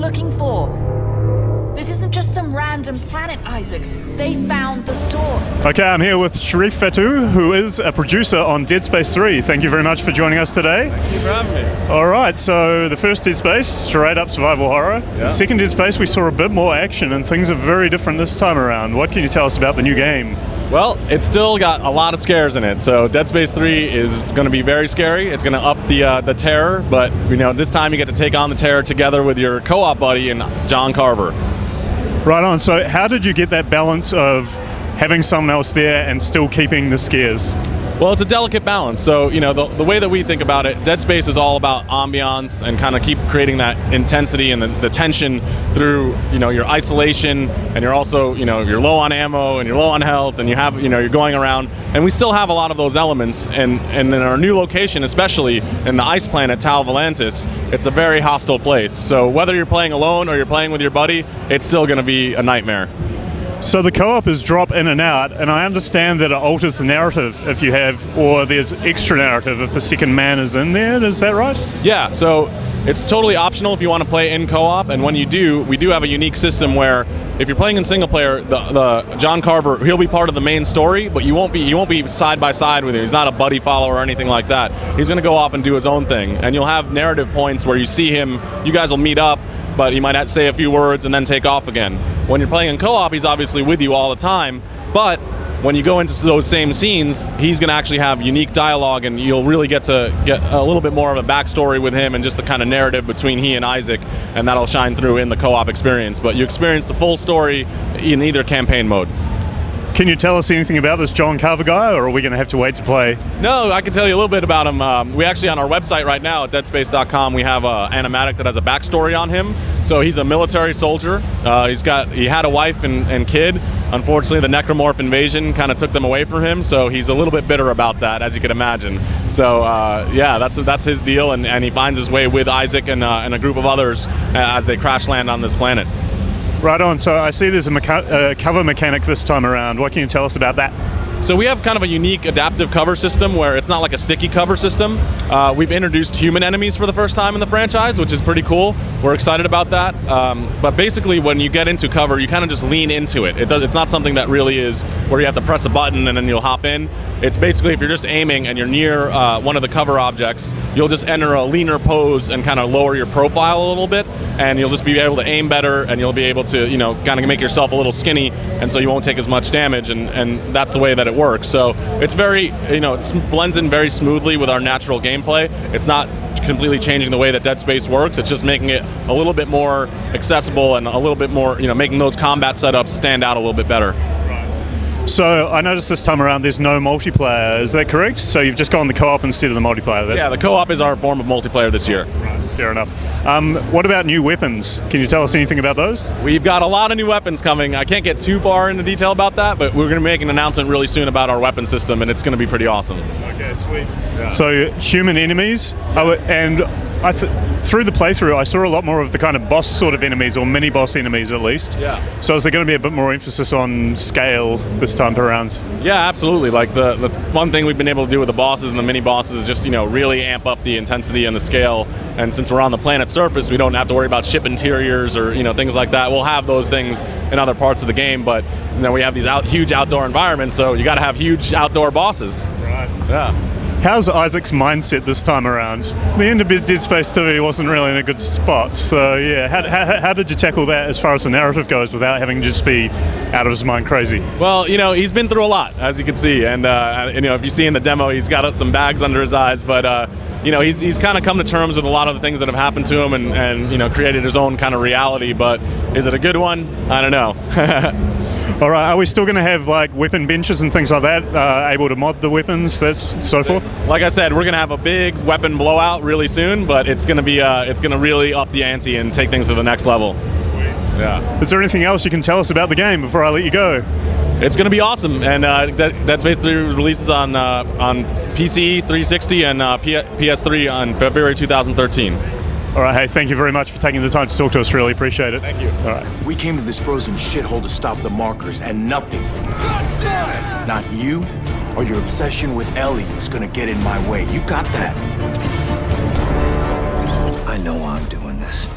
looking for. This isn't just some random planet, Isaac. They found the source. Okay, I'm here with Sharif Pattu, who is a producer on Dead Space 3. Thank you very much for joining us today. Thank you for having me. All right, so the first Dead Space, straight up survival horror. Yeah. The second Dead Space, we saw a bit more action, and things are very different this time around. What can you tell us about the new game? Well, it's still got a lot of scares in it. So Dead Space 3 is going to be very scary. It's going to up the terror, but this time you get to take on the terror together with your co-op buddy and John Carver. Right on. So how did you get that balance of having someone else there and still keeping the scares? Well, it's a delicate balance. So, the way that we think about it, Dead Space is all about ambiance and kind of keep creating that intensity and the tension through, your isolation, and you're also, you're low on ammo and you're low on health, and you have, you're going around, and we still have a lot of those elements, and in our new location, especially in the ice planet, Tal Volantis, it's a very hostile place. So whether you're playing alone or you're playing with your buddy, it's still going to be a nightmare. So the co-op is drop in and out, and I understand that it alters the narrative if you have, or there's extra narrative if the second man is in there, is that right? Yeah, so it's totally optional if you want to play in co-op, and when you do, we do have a unique system where if you're playing in single player, the John Carver, he'll be part of the main story, but you won't be side by side with him. He's not a buddy follower or anything like that. He's going to go off and do his own thing, and you'll have narrative points where you see him, you guys will meet up, but he might have to say a few words and then take off again. When you're playing in co-op, he's obviously with you all the time, but when you go into those same scenes, he's going to actually have unique dialogue, and you'll really get to get a little bit more of a backstory with him and just the kind of narrative between he and Isaac, and that'll shine through in the co-op experience. But you experience the full story in either campaign mode. Can you tell us anything about this John Carver guy, or are we going to have to wait to play? No, I can tell you a little bit about him. We actually, on our website right now at deadspace.com, we have an animatic that has a backstory on him. So he's a military soldier. He had a wife and kid. Unfortunately, the necromorph invasion kind of took them away from him, so he's a little bit bitter about that, as you can imagine. So yeah, that's his deal, and he finds his way with Isaac and a group of others as they crash land on this planet. Right on. So I see there's a cover mechanic this time around. What can you tell us about that? So we have kind of a unique adaptive cover system where it's not like a sticky cover system. We've introduced human enemies for the first time in the franchise, which is pretty cool. We're excited about that. But basically, when you get into cover, you kind of just lean into it. It's not something that really is where you have to press a button and then you'll hop in. It's basically if you're just aiming and you're near one of the cover objects, you'll just enter a leaner pose and kind of lower your profile a little bit, and you'll just be able to aim better, and you'll be able to, kind of make yourself a little skinny, and so you won't take as much damage, and that's the way that it works. So it's very, it blends in very smoothly with our natural gameplay. It's not completely changing the way that Dead Space works. It's just making it a little bit more accessible and a little bit more, making those combat setups stand out a little bit better. So I noticed this time around there's no multiplayer, is that correct? So you've just gone the co-op instead of the multiplayer? Yeah, the co-op is our form of multiplayer this year. Right, fair enough. What about new weapons? Can you tell us anything about those? We've got a lot of new weapons coming. I can't get too far into detail about that, but we're going to make an announcement really soon about our weapon system, and it's going to be pretty awesome. Okay, sweet. Yeah. So human enemies, yes. And through the playthrough, I saw a lot more of the kind of boss sort of enemies, or mini boss enemies at least. Yeah. So is there going to be a bit more emphasis on scale this time around? Yeah, absolutely. Like the fun thing we've been able to do with the bosses and the mini bosses is just really amp up the intensity and the scale. And since we're on the planet's surface, we don't have to worry about ship interiors or things like that. We'll have those things in other parts of the game, but we have these huge outdoor environments, so you got to have huge outdoor bosses. Right. Yeah. How's Isaac's mindset this time around? The end of Dead Space 2 wasn't really in a good spot, so yeah, how did you tackle that as far as the narrative goes without having to just be out of his mind crazy? Well, he's been through a lot, as you can see, and if you see in the demo, he's got some bags under his eyes, but he's kind of come to terms with a lot of the things that have happened to him and created his own kind of reality, but is it a good one? I don't know. All right, are we still going to have like weapon benches and things like that, able to mod the weapons, that's so forth? Like I said, we're going to have a big weapon blowout really soon, but it's going to be it's going to really up the ante and take things to the next level. Sweet. Yeah. Is there anything else you can tell us about the game before I let you go? It's going to be awesome, and Dead Space 3 releases on PC 360 and PS3 on February 2013. All right, hey, thank you very much for taking the time to talk to us. Really appreciate it. Thank you. All right. We came to this frozen shithole to stop the markers, and nothing. God damn it! Not you or your obsession with Ellie is gonna get in my way. You got that? I know why I'm doing this.